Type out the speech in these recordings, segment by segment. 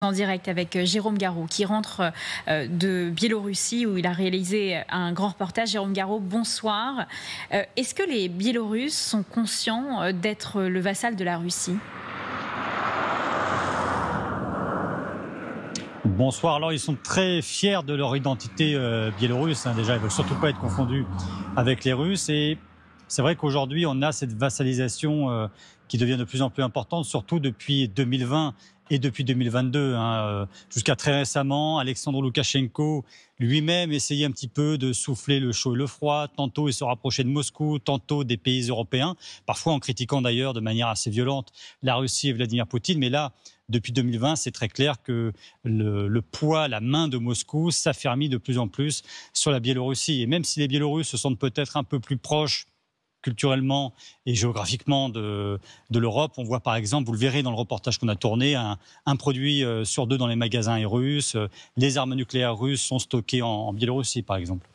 En direct avec Jérôme Garraud qui rentre de Biélorussie où il a réalisé un grand reportage. Jérôme Garraud, bonsoir. Est-ce que les Biélorusses sont conscients d'être le vassal de la Russie ? Bonsoir. Alors ils sont très fiers de leur identité biélorusse. Déjà, ils ne veulent surtout pas être confondus avec les Russes. Et c'est vrai qu'aujourd'hui, on a cette vassalisation qui devient de plus en plus importante, surtout depuis 2020. Et depuis 2022, jusqu'à très récemment, Alexandre Loukachenko lui-même essayait un petit peu de souffler le chaud et le froid. Tantôt, il se rapprochait de Moscou, tantôt des pays européens, parfois en critiquant d'ailleurs de manière assez violente la Russie et Vladimir Poutine. Mais là, depuis 2020, c'est très clair que le poids, la main de Moscou s'affermit de plus en plus sur la Biélorussie. Et même si les Biélorusses se sentent peut-être un peu plus proches culturellement et géographiquement de l'Europe. On voit par exemple, vous le verrez dans le reportage qu'on a tourné, un produit sur 2 dans les magasins est russe. Les armes nucléaires russes sont stockées en Biélorussie par exemple.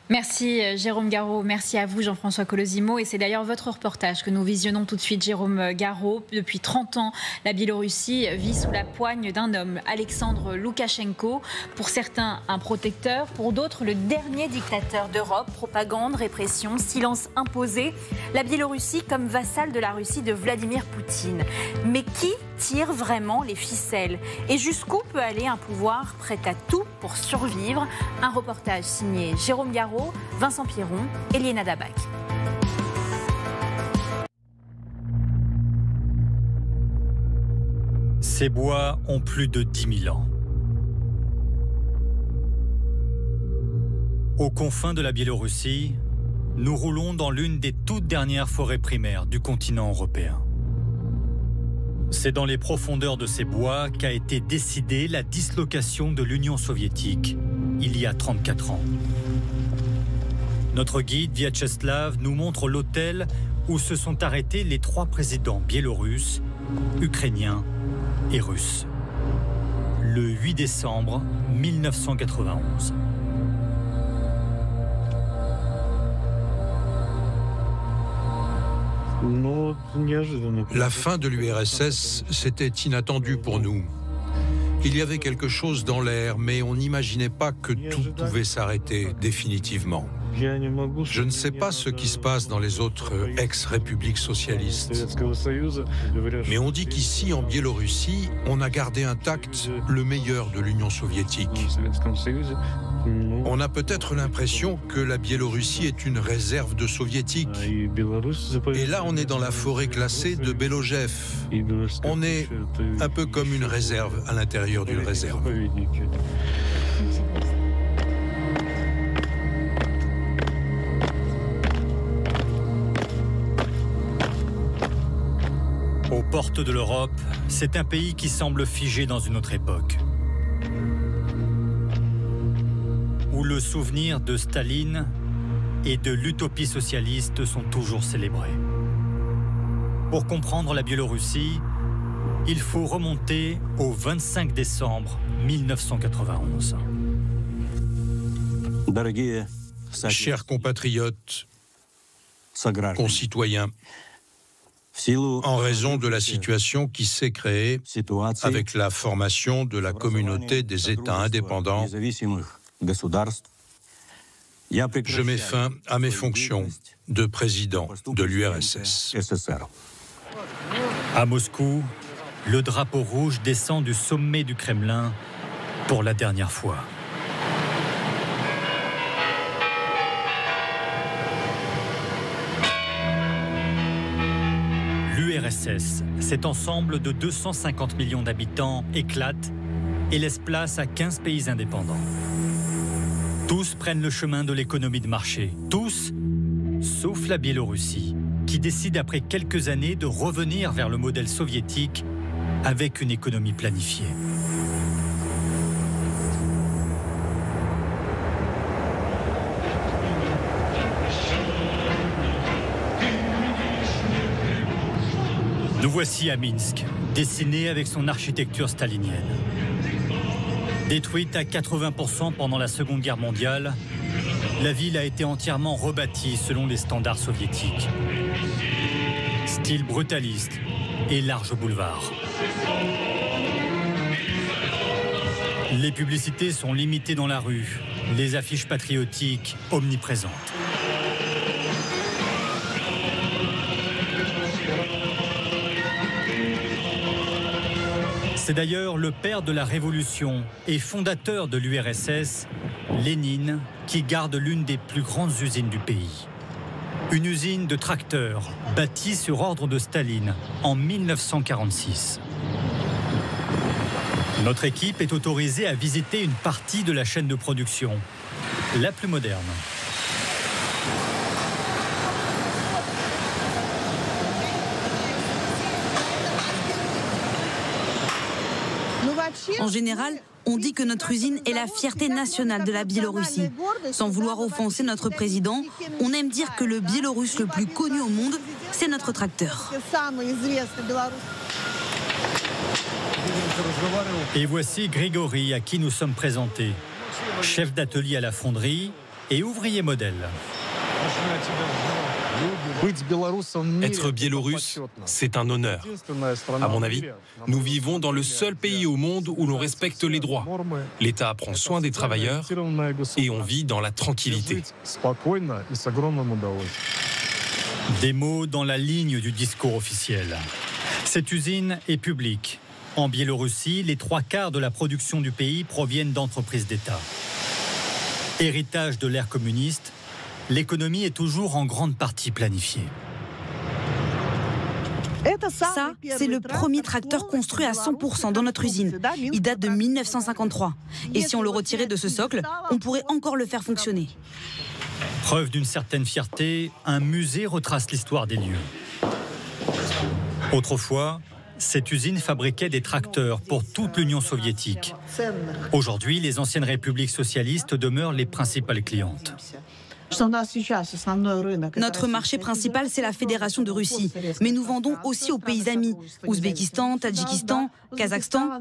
Merci Jérôme Garraud, merci à vous Jean-François Colosimo. Et c'est d'ailleurs votre reportage que nous visionnons tout de suite, Jérôme Garraud. Depuis 30 ans, la Biélorussie vit sous la poigne d'un homme, Alexandre Loukachenko. Pour certains, un protecteur, pour d'autres, le dernier dictateur d'Europe. Propagande, répression, silence imposé. La Biélorussie comme vassale de la Russie de Vladimir Poutine. Mais qui tire vraiment les ficelles? Et jusqu'où peut aller un pouvoir prêt à tout pour survivre? Un reportage signé Jérôme Garraud, Vincent Pierron et Liena Dabac. Ces bois ont plus de 10 000 ans. Aux confins de la Biélorussie, nous roulons dans l'une des toutes dernières forêts primaires du continent européen. C'est dans les profondeurs de ces bois qu'a été décidée la dislocation de l'Union soviétique il y a 34 ans. Notre guide Vyacheslav nous montre l'hôtel où se sont arrêtés les 3 présidents biélorusses, ukrainiens et russes. Le 8 décembre 1991. La fin de l'URSS, c'était inattendu pour nous. Il y avait quelque chose dans l'air, mais on n'imaginait pas que tout pouvait s'arrêter définitivement. Je ne sais pas ce qui se passe dans les autres ex-républiques socialistes. Mais on dit qu'ici, en Biélorussie, on a gardé intact le meilleur de l'Union soviétique. On a peut-être l'impression que la Biélorussie est une réserve de soviétiques. Et là, on est dans la forêt classée de Belojev. On est un peu comme une réserve à l'intérieur d'une réserve. Aux portes de l'Europe, c'est un pays qui semble figé dans une autre époque. Où le souvenir de Staline et de l'utopie socialiste sont toujours célébrés. Pour comprendre la Biélorussie, il faut remonter au 25 décembre 1991. Chers compatriotes, concitoyens, en raison de la situation qui s'est créée avec la formation de la communauté des États indépendants, je mets fin à mes fonctions de président de l'URSS. À Moscou, le drapeau rouge descend du sommet du Kremlin pour la dernière fois. L'URSS, cet ensemble de 250 millions d'habitants, éclate et laisse place à 15 pays indépendants. Tous prennent le chemin de l'économie de marché. Tous, sauf la Biélorussie, qui décide après quelques années de revenir vers le modèle soviétique avec une économie planifiée. Nous voici à Minsk, dessiné avec son architecture stalinienne. Détruite à 80% pendant la Seconde Guerre mondiale, la ville a été entièrement rebâtie selon les standards soviétiques. Style brutaliste et large boulevard. Les publicités sont limitées dans la rue, les affiches patriotiques omniprésentes. C'est d'ailleurs le père de la Révolution et fondateur de l'URSS, Lénine, qui garde l'une des plus grandes usines du pays. Une usine de tracteurs bâtie sur ordre de Staline en 1946. Notre équipe est autorisée à visiter une partie de la chaîne de production, la plus moderne. En général, on dit que notre usine est la fierté nationale de la Biélorussie. Sans vouloir offenser notre président, on aime dire que le Biélorusse le plus connu au monde, c'est notre tracteur. Et voici Grigori, à qui nous sommes présentés. Chef d'atelier à la fonderie et ouvrier modèle. Être biélorusse, c'est un honneur. À mon avis, nous vivons dans le seul pays au monde où l'on respecte les droits. L'État prend soin des travailleurs et on vit dans la tranquillité. Des mots dans la ligne du discours officiel. Cette usine est publique. En Biélorussie, les 3/4 de la production du pays proviennent d'entreprises d'État. Héritage de l'ère communiste, l'économie est toujours en grande partie planifiée. Ça, c'est le premier tracteur construit à 100% dans notre usine. Il date de 1953. Et si on le retirait de ce socle, on pourrait encore le faire fonctionner. Preuve d'une certaine fierté, un musée retrace l'histoire des lieux. Autrefois, cette usine fabriquait des tracteurs pour toute l'Union soviétique. Aujourd'hui, les anciennes républiques socialistes demeurent les principales clientes. Notre marché principal, c'est la Fédération de Russie. Mais nous vendons aussi aux pays amis, Ouzbékistan, Tadjikistan, Kazakhstan.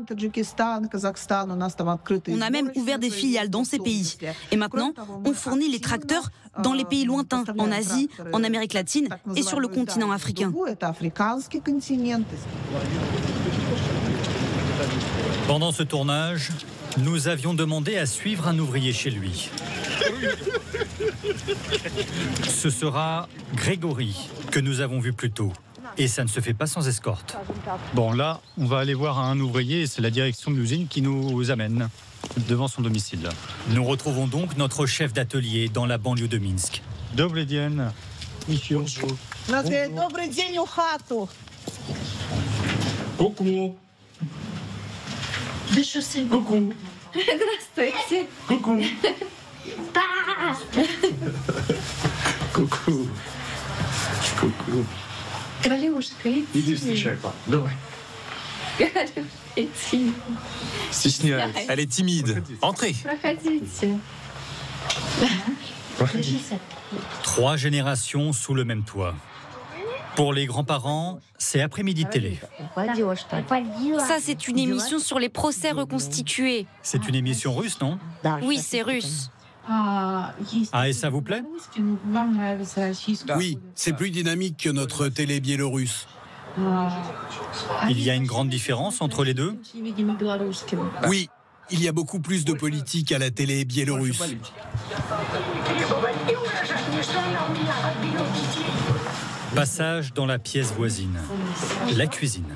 On a même ouvert des filiales dans ces pays. Et maintenant, on fournit les tracteurs dans les pays lointains, en Asie, en Amérique latine et sur le continent africain. Pendant ce tournage, nous avions demandé à suivre un ouvrier chez lui. Ce sera Grégory, que nous avons vu plus tôt. Et ça ne se fait pas sans escorte. Bon, là, on va aller voir un ouvrier et c'est la direction de l'usine qui nous amène devant son domicile. Nous retrouvons donc notre chef d'atelier dans la banlieue de Minsk. Добрый день. Coucou. Coucou. Здравствуйте. Coucou. Coucou. Coucou. Галюшка, Иди встречай, пап. Давай. иди. Стесняюсь. Elle est timide. Entrez. Проходите. Проходи. 3 générations sous le même toit. Pour les grands-parents, c'est après-midi télé. Ça, c'est une émission sur les procès reconstitués. C'est une émission russe, non? Oui, c'est russe. Ah, et ça vous plaît? Oui, c'est plus dynamique que notre télé biélorusse. Il y a une grande différence entre les deux? Oui, il y a beaucoup plus de politique à la télé biélorusse. Passage dans la pièce voisine, la cuisine.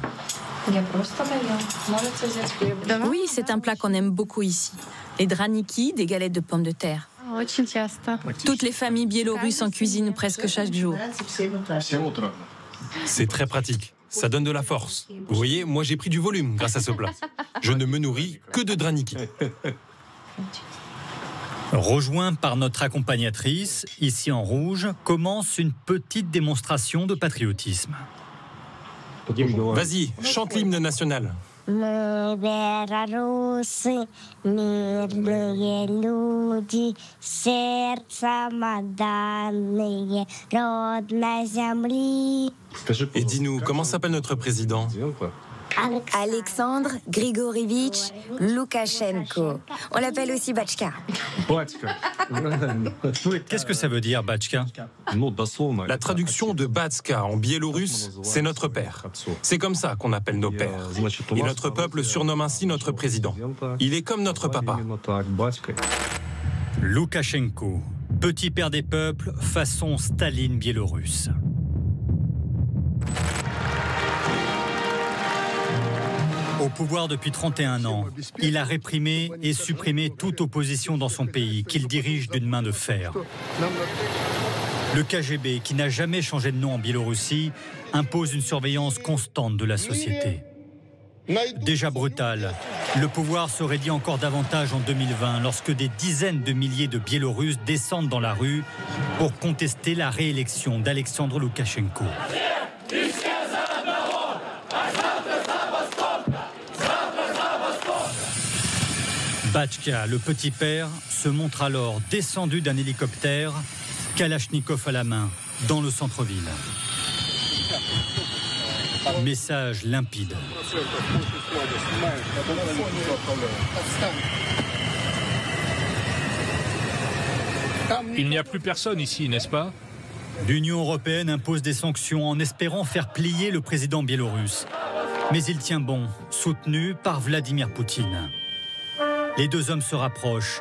Oui, c'est un plat qu'on aime beaucoup ici. Les draniki, des galettes de pommes de terre. Toutes les familles biélorusses en cuisinent presque chaque jour. C'est très pratique. Ça donne de la force. Vous voyez, moi j'ai pris du volume grâce à ce plat. Je ne me nourris que de draniki. Rejoint par notre accompagnatrice, ici en rouge, commence une petite démonstration de patriotisme. Vas-y, chante l'hymne national. Мы белорусы, мирные люди, сердцем отданные родной земли. Et dis-nous, comment s'appelle notre président? Alexandre Grigorievitch Loukachenko. On l'appelle aussi Batchka. Qu'est-ce que ça veut dire, Batchka? La traduction de Batska en biélorusse, c'est notre père. C'est comme ça qu'on appelle nos pères. Et notre peuple surnomme ainsi notre président. Il est comme notre papa. Loukachenko, petit père des peuples, façon Staline biélorusse. Au pouvoir depuis 31 ans, il a réprimé et supprimé toute opposition dans son pays, qu'il dirige d'une main de fer. Le KGB, qui n'a jamais changé de nom en Biélorussie, impose une surveillance constante de la société. Déjà brutal, le pouvoir se raidit encore davantage en 2020 lorsque des dizaines de milliers de Biélorusses descendent dans la rue pour contester la réélection d'Alexandre Loukachenko. Batchka, le petit père, se montre alors descendu d'un hélicoptère, Kalachnikov à la main, dans le centre-ville. Message limpide. Il n'y a plus personne ici, n'est-ce pas? L'Union européenne impose des sanctions en espérant faire plier le président biélorusse. Mais il tient bon, soutenu par Vladimir Poutine. Les deux hommes se rapprochent,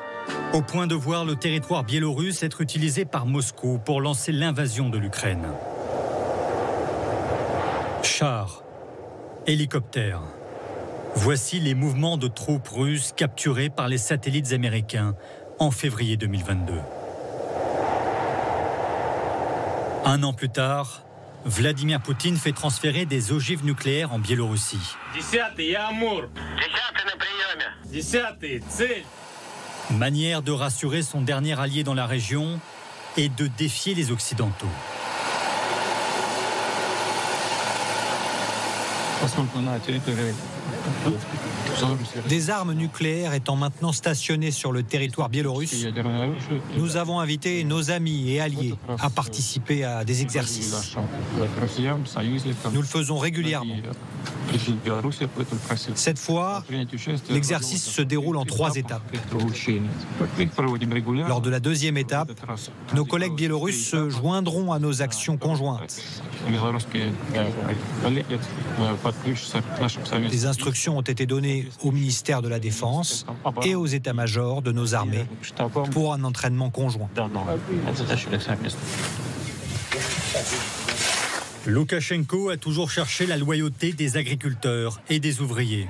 au point de voir le territoire biélorusse être utilisé par Moscou pour lancer l'invasion de l'Ukraine. Chars, hélicoptères. Voici les mouvements de troupes russes capturées par les satellites américains en février 2022. Un an plus tard, Vladimir Poutine fait transférer des ogives nucléaires en Biélorussie. Manière de rassurer son dernier allié dans la région et de défier les Occidentaux. Des armes nucléaires étant maintenant stationnées sur le territoire biélorusse, nous avons invité nos amis et alliés à participer à des exercices. Nous le faisons régulièrement. Cette fois, l'exercice se déroule en 3 étapes. Lors de la deuxième étape, nos collègues biélorusses se joindront à nos actions conjointes. Des instructions ont été données au ministère de la Défense et aux états-majors de nos armées pour un entraînement conjoint. Loukachenko a toujours cherché la loyauté des agriculteurs et des ouvriers.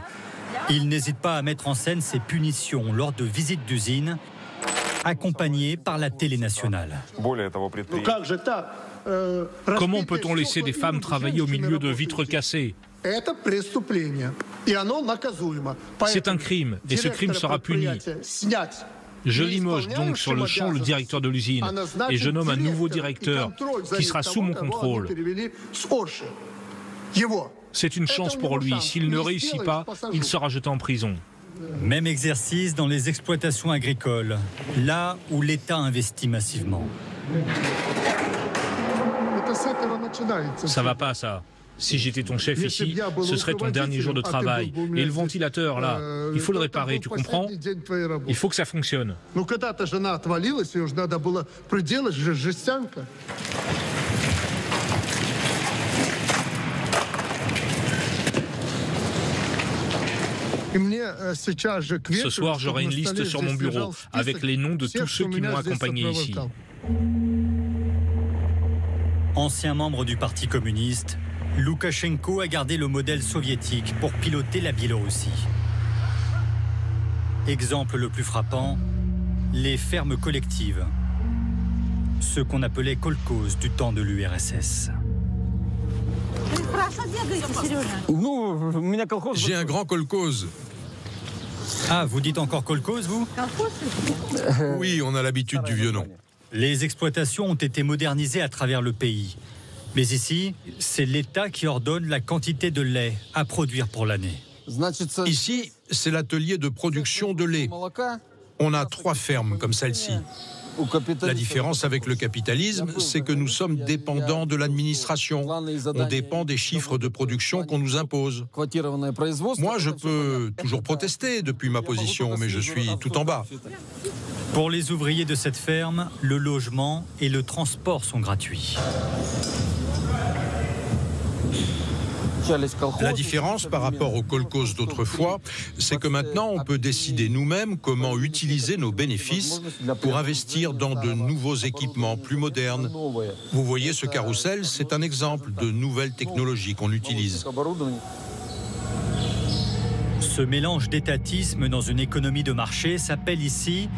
Il n'hésite pas à mettre en scène ses punitions lors de visites d'usines, accompagnées par la télé nationale. Comment peut-on laisser des femmes travailler au milieu de vitres cassées? C'est un crime, et ce crime sera puni. Je limoge donc sur le champ le directeur de l'usine, et je nomme un nouveau directeur qui sera sous mon contrôle. C'est une chance pour lui. S'il ne réussit pas, il sera jeté en prison. Même exercice dans les exploitations agricoles, là où l'État investit massivement. Ça va pas, ça. Si j'étais ton chef ici, ce serait ton dernier jour de travail. Et le ventilateur, là, il faut le réparer, tu comprends? Il faut que ça fonctionne. Ce soir, j'aurai une liste sur mon bureau avec les noms de tous ceux qui m'ont accompagné ici. Ancien membre du Parti communiste, Loukachenko a gardé le modèle soviétique pour piloter la Biélorussie. Exemple le plus frappant, les fermes collectives, ce qu'on appelait kolkhozes du temps de l'URSS. J'ai un grand kolkhoze. Ah, vous dites encore kolkhoze, vous? Oui, on a l'habitude du vieux nom. Les exploitations ont été modernisées à travers le pays. Mais ici, c'est l'État qui ordonne la quantité de lait à produire pour l'année. Ici, c'est l'atelier de production de lait. On a 3 fermes comme celle-ci. La différence avec le capitalisme, c'est que nous sommes dépendants de l'administration. On dépend des chiffres de production qu'on nous impose. Moi, je peux toujours protester depuis ma position, mais je suis tout en bas. Pour les ouvriers de cette ferme, le logement et le transport sont gratuits. La différence par rapport aux kolkhozes d'autrefois, c'est que maintenant on peut décider nous-mêmes comment utiliser nos bénéfices pour investir dans de nouveaux équipements plus modernes. Vous voyez ce carrousel, c'est un exemple de nouvelles technologies qu'on utilise. Ce mélange d'étatisme dans une économie de marché s'appelle ici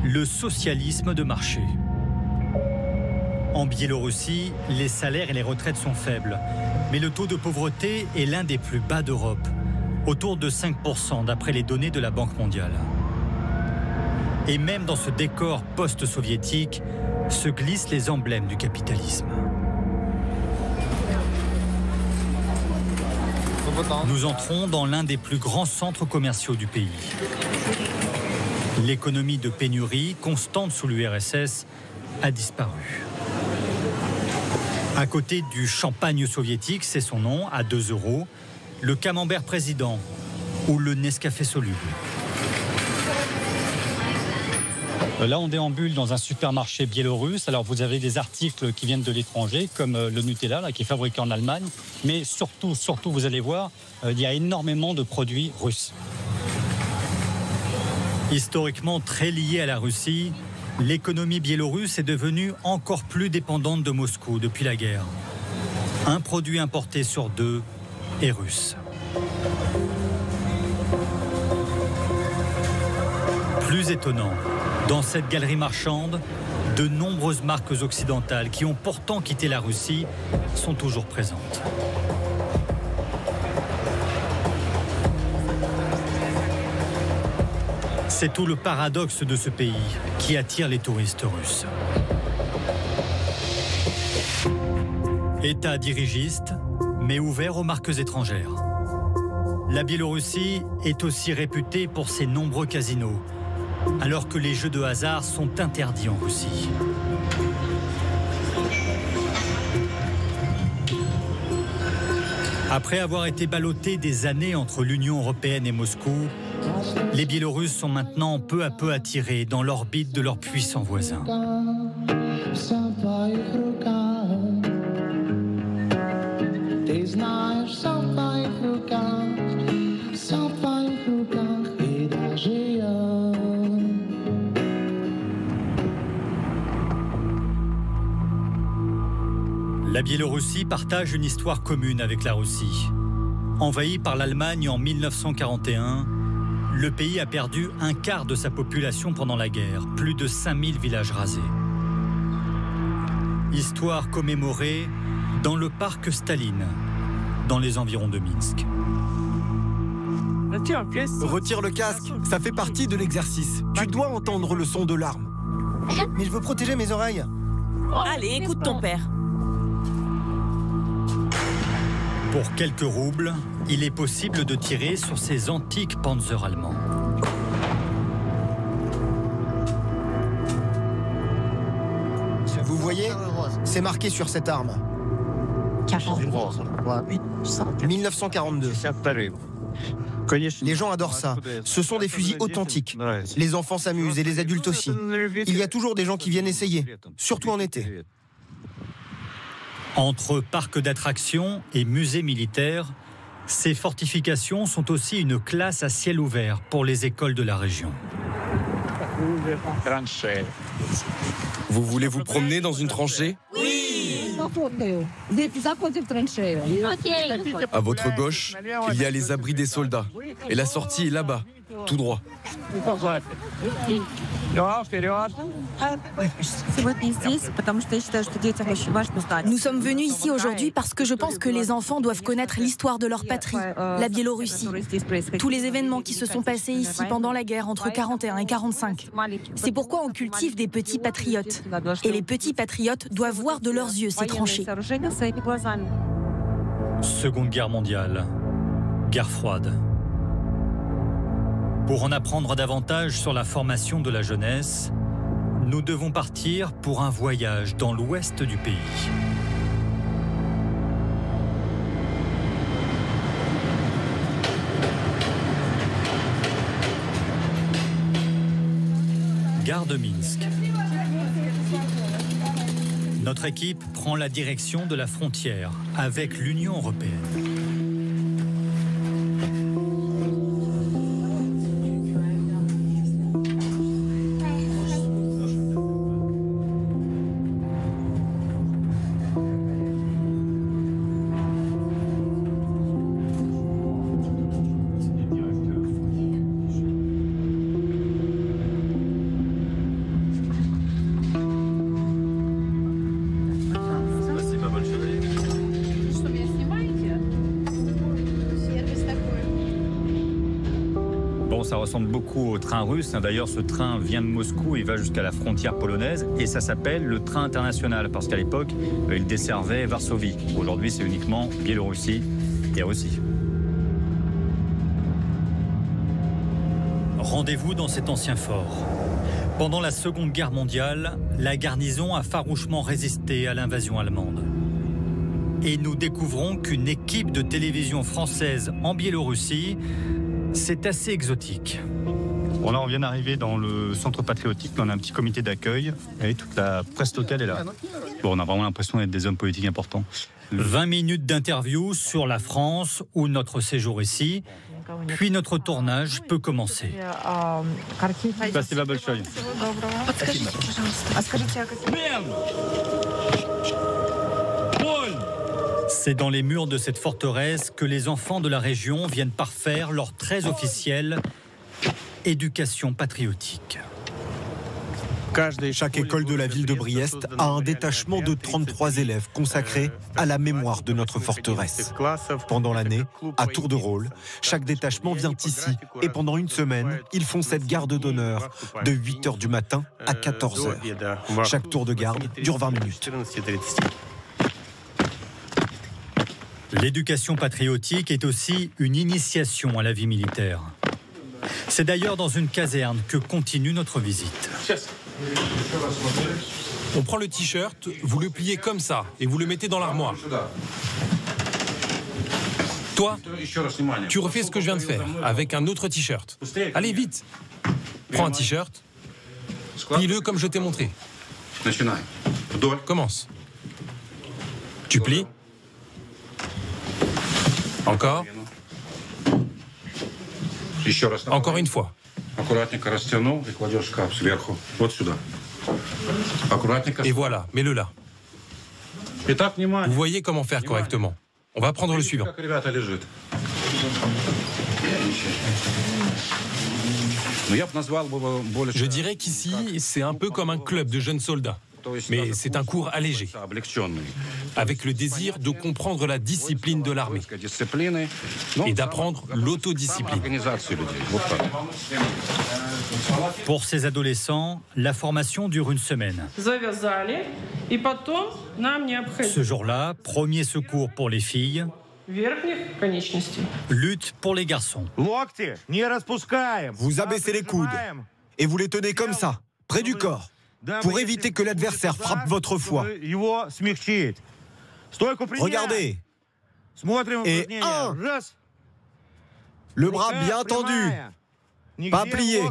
le socialisme de marché. En Biélorussie, les salaires et les retraites sont faibles, mais le taux de pauvreté est l'un des plus bas d'Europe, autour de 5% d'après les données de la Banque mondiale. Et même dans ce décor post-soviétique se glissent les emblèmes du capitalisme. Nous entrons dans l'un des plus grands centres commerciaux du pays. L'économie de pénurie, constante sous l'URSS, a disparu. À côté du champagne soviétique, c'est son nom, à 2 €, le camembert président ou le Nescafé soluble. Là, on déambule dans un supermarché biélorusse. Alors, vous avez des articles qui viennent de l'étranger, comme le Nutella, là, qui est fabriqué en Allemagne. Mais surtout, vous allez voir, il y a énormément de produits russes. Historiquement très liée à la Russie, l'économie biélorusse est devenue encore plus dépendante de Moscou depuis la guerre. Un produit importé sur 2 est russe. Plus étonnant, dans cette galerie marchande, de nombreuses marques occidentales qui ont pourtant quitté la Russie sont toujours présentes. C'est tout le paradoxe de ce pays qui attire les touristes russes. État dirigiste, mais ouvert aux marques étrangères. La Biélorussie est aussi réputée pour ses nombreux casinos, alors que les jeux de hasard sont interdits en Russie. Après avoir été ballottés des années entre l'Union européenne et Moscou, les Biélorusses sont maintenant peu à peu attirés dans l'orbite de leurs puissants voisins. La Biélorussie partage une histoire commune avec la Russie. Envahi par l'Allemagne en 1941, le pays a perdu un quart de sa population pendant la guerre, plus de 5000 villages rasés. Histoire commémorée dans le parc Staline, dans les environs de Minsk. Retire le casque, ça fait partie de l'exercice. Tu dois entendre le son de l'arme. Mais je veux protéger mes oreilles. Allez, écoute ton père. Pour quelques roubles, il est possible de tirer sur ces antiques Panzer allemands. Vous voyez, c'est marqué sur cette arme. 1942. Les gens adorent ça. Ce sont des fusils authentiques. Les enfants s'amusent et les adultes aussi. Il y a toujours des gens qui viennent essayer, surtout en été. Entre parcs d'attractions et musées militaires, ces fortifications sont aussi une classe à ciel ouvert pour les écoles de la région. Vous voulez vous promener dans une tranchée ? Oui. À votre gauche, il y a les abris des soldats. Et la sortie est là-bas, tout droit. Nous sommes venus ici aujourd'hui parce que je pense que les enfants doivent connaître l'histoire de leur patrie, la Biélorussie. Tous les événements qui se sont passés ici pendant la guerre entre 41 et 45. C'est pourquoi on cultive des petits patriotes. Et les petits patriotes doivent voir de leurs yeux ces tranchées. Seconde guerre mondiale, guerre froide. Pour en apprendre davantage sur la formation de la jeunesse, nous devons partir pour un voyage dans l'ouest du pays. Gare de Minsk. Notre équipe prend la direction de la frontière avec l'Union européenne. Ça ressemble beaucoup au train russe. D'ailleurs, ce train vient de Moscou et va jusqu'à la frontière polonaise. Et ça s'appelle le train international, parce qu'à l'époque, il desservait Varsovie. Aujourd'hui, c'est uniquement Biélorussie et Russie. Rendez-vous dans cet ancien fort. Pendant la Seconde Guerre mondiale, la garnison a farouchement résisté à l'invasion allemande. Et nous découvrons qu'une équipe de télévision française en Biélorussie, c'est assez exotique. Bon, là, on vient d'arriver dans le centre patriotique. On a un petit comité d'accueil et toute la presse locale est là. Bon, on a vraiment l'impression d'être des hommes politiques importants. 20 minutes d'interview sur la France ou notre séjour ici. Puis notre tournage peut commencer. C'est dans les murs de cette forteresse que les enfants de la région viennent parfaire leur très officielle éducation patriotique. Chaque école de la ville de Briest a un détachement de 33 élèves consacrés à la mémoire de notre forteresse. Pendant l'année, à tour de rôle, chaque détachement vient ici et pendant une semaine, ils font cette garde d'honneur de 8h du matin à 14h. Chaque tour de garde dure 20 minutes. L'éducation patriotique est aussi une initiation à la vie militaire. C'est d'ailleurs dans une caserne que continue notre visite. On prend le t-shirt, vous le pliez comme ça et vous le mettez dans l'armoire. Toi, tu refais ce que je viens de faire avec un autre t-shirt. Allez, vite. Prends un t-shirt, plie-le comme je t'ai montré. Commence. Tu plies. Encore. Encore une fois. Et voilà, mets-le là. Vous voyez comment faire correctement. On va prendre le suivant. Je dirais qu'ici, c'est un peu comme un club de jeunes soldats. Mais c'est un cours allégé, avec le désir de comprendre la discipline de l'armée et d'apprendre l'autodiscipline. Pour ces adolescents, la formation dure une semaine. Ce jour-là, premier secours pour les filles, lutte pour les garçons. Vous abaissez les coudes et vous les tenez comme ça, près du corps, pour éviter que l'adversaire frappe votre foie. Regardez. Et 1. Le bras bien tendu. Pas plié.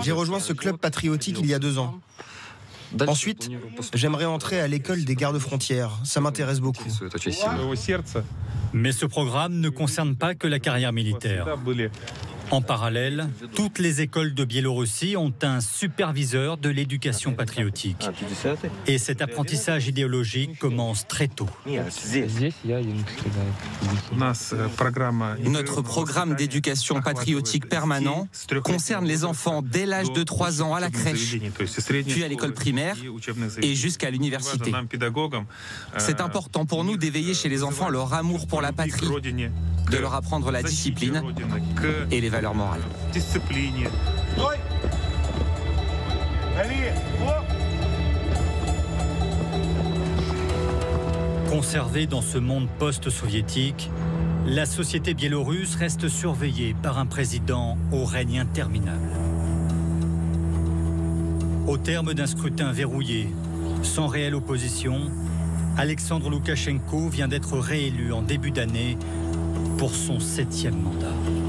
J'ai rejoint ce club patriotique il y a 2 ans. Ensuite, j'aimerais entrer à l'école des gardes-frontières. Ça m'intéresse beaucoup. Mais ce programme ne concerne pas que la carrière militaire. En parallèle, toutes les écoles de Biélorussie ont un superviseur de l'éducation patriotique. Et cet apprentissage idéologique commence très tôt. Notre programme d'éducation patriotique permanent concerne les enfants dès l'âge de 3 ans à la crèche, puis à l'école primaire et jusqu'à l'université. C'est important pour nous d'éveiller chez les enfants leur amour pour la patrie, de leur apprendre la discipline et les valeurs morales. Conservée dans ce monde post-soviétique, la société biélorusse reste surveillée par un président au règne interminable. Au terme d'un scrutin verrouillé, sans réelle opposition, Alexandre Loukachenko vient d'être réélu en début d'année pour son 7e mandat.